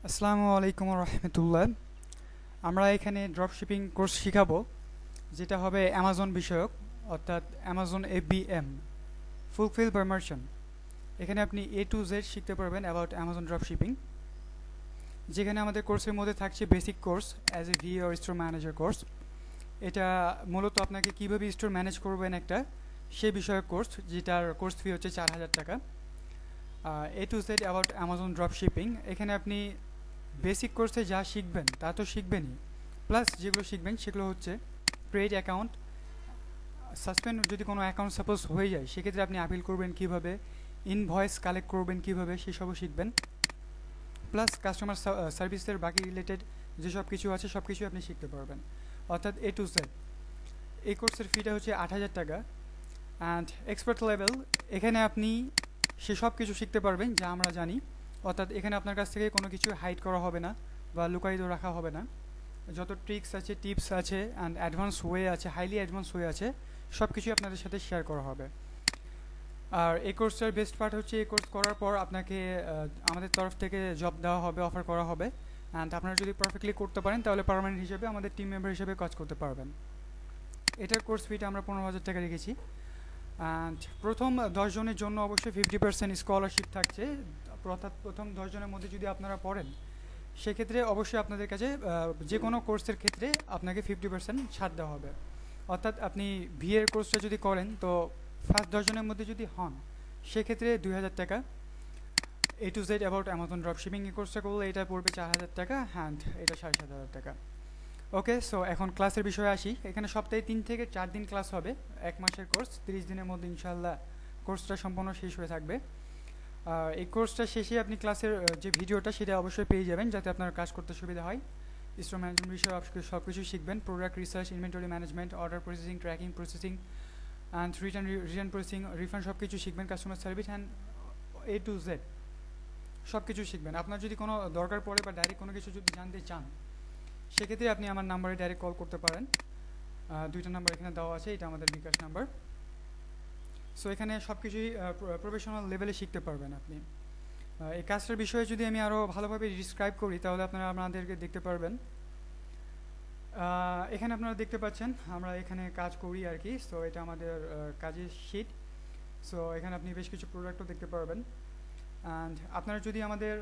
আসসালামু আলাইকুম রহমতুল্লাহ। আমরা এখানে ড্রপশিপিং কোর্স শিখাবো, যেটা হবে অ্যামাজন বিষয়ক, অর্থাৎ Amazon ABM, fulfil by merchant. এখানে আপনি A to Z শিখতে পারবেন অ্যাবাউট অ্যামাজন ড্রপশিপিং, যেখানে আমাদের কোর্সের মধ্যে থাকছে basic course as A V R store manager course. এটা মূলত আপনাকে কীভাবে স্টোর ম্যানেজ করবেন একটা সে বিষয়ক কোর্স, যেটার কোর্স ফি হচ্ছে 4,000 টাকা। A to Z about Amazon dropshipping, এখানে আপনি বেসিক কোর্সে যা শিখবেন তা তো শিখবেনই, প্লাস যেগুলো শিখবেন সেগুলো হচ্ছে ক্রিয়েট অ্যাকাউন্ট, সাসপেন্ড যদি কোনো অ্যাকাউন্ট সাপোজ হয়ে যায় সেক্ষেত্রে আপনি আপিল করবেন কীভাবে, ইনভয়েস কালেক্ট করবেন কীভাবে, সেসবও শিখবেন। প্লাস কাস্টমার সার্ভিসের বাকি রিলেটেড যেসব কিছু আছে সব কিছুই আপনি শিখতে পারবেন, অর্থাৎ A to Z। এই কোর্সের ফিটা হচ্ছে 8,000 টাকা। অ্যান্ড এক্সপার্ট লেভেল, এখানে আপনি সেসব কিছু শিখতে পারবেন যা আমরা জানি, অর্থাৎ এখানে আপনার কাছ থেকে কোনো কিছু হাইড করা হবে না বা লুকায়িত রাখা হবে না। যত ট্রিক্স আছে, টিপস আছে অ্যান্ড অ্যাডভান্স ওয়ে আছে, হাইলি অ্যাডভান্স ওয়ে আছে, সব কিছুই আপনাদের সাথে শেয়ার করা হবে। আর এই কোর্সটার বেস্ট পার্ট হচ্ছে এই কোর্স করার পর আপনাকে আমাদের তরফ থেকে জব দেওয়া হবে, অফার করা হবে। অ্যান্ড আপনারা যদি পারফেক্টলি করতে পারেন তাহলে পার্মানেন্ট হিসেবে আমাদের টিম মেম্বার হিসেবে কাজ করতে পারবেন। এটার কোর্স ফিটা আমরা 15,000 টাকা রেখেছি। অ্যান্ড প্রথম 10 জনের জন্য অবশ্যই 50% স্কলারশিপ থাকছে, অর্থাৎ প্রথম 10 জনের মধ্যে যদি আপনারা পড়েন সেক্ষেত্রে অবশ্যই আপনাদের কাছে যে কোনো কোর্সের ক্ষেত্রে আপনাকে 50% ছাড় দেওয়া হবে। অর্থাৎ আপনি বিএর কোর্সটা যদি করেন তো ফার্স্ট 10 জনের মধ্যে যদি হন সেক্ষেত্রে 2,000 টাকা। A to Z about Amazon dropshipping এই কোর্সটা করলে এটা পড়বে 4,000 টাকা, অ্যান্ড এটা 7,500 টাকা। ওকে, সো এখন ক্লাসের বিষয়ে আসি। এখানে সপ্তাহে 3 থেকে 4 দিন ক্লাস হবে, 1 মাসের কোর্স, 30 দিনের মধ্যে ইনশাল্লাহ কোর্সটা সম্পূর্ণ শেষ হয়ে থাকবে। এই কোর্সটা শেষে আপনি ক্লাসের যে ভিডিওটা সেটা অবশ্যই পেয়ে যাবেন, যাতে আপনার কাজ করতে সুবিধা হয়। স্টোর ম্যানেজমেন্ট বিষয়ে সব কিছু শিখবেন, product research, inventory management, order processing, tracking, processing and return processing, refund, সব কিছু শিখবেন, customer service and A to Z সব কিছু শিখবেন। আপনার যদি কোনো দরকার পড়ে বা ডাইরেক্ট কোনো কিছু যদি জানতে চান সেক্ষেত্রে আপনি আমার নাম্বারে ডাইরেক্ট কল করতে পারেন। 2টা নাম্বার এখানে দেওয়া আছে, এটা আমাদের বিকাশ নাম্বার। সো এখানে সব কিছুই প্রফেশনাল লেভেলে শিখতে পারবেন আপনি। এই কাজটার বিষয়ে যদি আমি আরও ভালোভাবে ডিসক্রাইব করি তাহলে আপনারা আপনাদেরকে দেখতে পারবেন। এখানে আপনারা দেখতে পাচ্ছেন আমরা এখানে কাজ করি আর কি। সো এটা আমাদের কাজের শিট। সো এখানে আপনি বেশ কিছু প্রোডাক্টও দেখতে পারবেন। অ্যান্ড আপনারা যদি আমাদের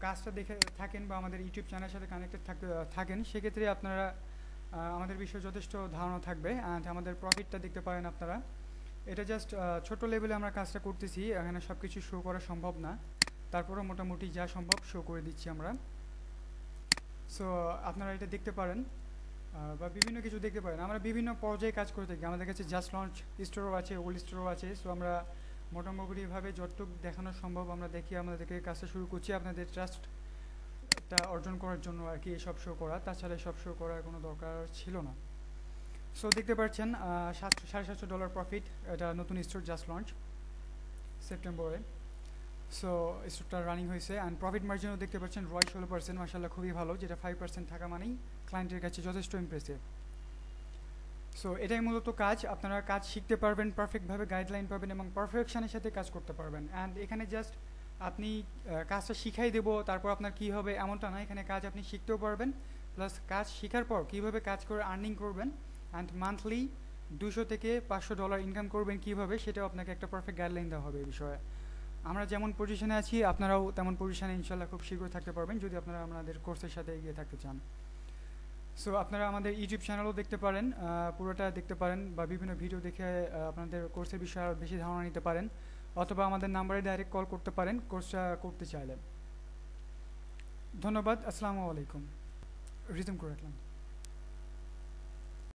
কাজটা দেখে থাকেন বা আমাদের ইউটিউব চ্যানেলের সাথে কানেক্টেড থাকেন সেক্ষেত্রে আপনারা আমাদের বিষয়ে যথেষ্ট ধারণা থাকবে। অ্যান্ড আমাদের প্রফিটটা দেখতে পারেন আপনারা। এটা জাস্ট ছোট লেভেলে আমরা কাজটা করতেছি, এখানে সব কিছু শো করা সম্ভব না, তারপরেও মোটামুটি যা সম্ভব শো করে দিচ্ছি আমরা। সো আপনারা এটা দেখতে পারেন বা বিভিন্ন কিছু দেখতে পারেন। আমরা বিভিন্ন পর্যায়ে কাজ করে থাকি, আমাদের কাছে জাস্ট লঞ্চ স্টোরও আছে, ওল্ড স্টোরও আছে। সো আমরা মোটামুটিভাবে যতটুকু দেখানো সম্ভব আমরা দেখি, আমাদেরকে কাজটা শুরু করছি আপনাদের ট্রাস্টটা অর্জন করার জন্য আর কি এসব শো করা, তাছাড়া এসব শো করার কোনো দরকার ছিল না। সো দেখতে পাচ্ছেন $750 প্রফিট, এটা নতুন স্টোর জাস্ট লঞ্চ সেপ্টেম্বরে। সো স্টোরটা রানিং হয়েছে। অ্যান্ড প্রফিট মার্জিনও দেখতে পাচ্ছেন ROI 16%, মাশাআল্লাহ খুবই ভালো, যেটা 5% থাকা মানেই ক্লায়েন্টের কাছে যথেষ্ট ইমপ্রেসিভ। সো এটাই মূলত কাজ, আপনারা কাজ শিখতে পারবেন, পারফেক্টভাবে গাইডলাইন পাবেন এবং পারফেকশনের সাথে কাজ করতে পারবেন। অ্যান্ড এখানে জাস্ট আপনি কাজটা শিখাই দেবো তারপর আপনার কী হবে এমনটা না, এখানে কাজ আপনি শিখতেও পারবেন, প্লাস কাজ শেখার পর কীভাবে কাজ করে আর্নিং করবেন অ্যান্ড মান্থলি $200 থেকে $500 ইনকাম করবেন কীভাবে, সেটাও আপনাকে একটা পারফেক্ট গাইডলাইন দেওয়া হবে এই বিষয়ে। আমরা যেমন পজিশনে আছি আপনারাও তেমন পজিশনে ইনশাল্লাহ খুব শীঘ্রই থাকতে পারবেন যদি আপনারা আমাদের কোর্সের সাথে এগিয়ে থাকতে চান। সো আপনারা আমাদের ইউটিউব চ্যানেলও দেখতে পারেন, পুরোটা দেখতে পারেন বা বিভিন্ন ভিডিও দেখে আপনাদের কোর্সের বিষয়ে আরও বেশি ধারণা নিতে পারেন, অথবা আমাদের নাম্বারে ডাইরেক্ট কল করতে পারেন কোর্সটা করতে চাইলে। ধন্যবাদ। আসসালামু আলাইকুম। রিজুম করে রাখলাম।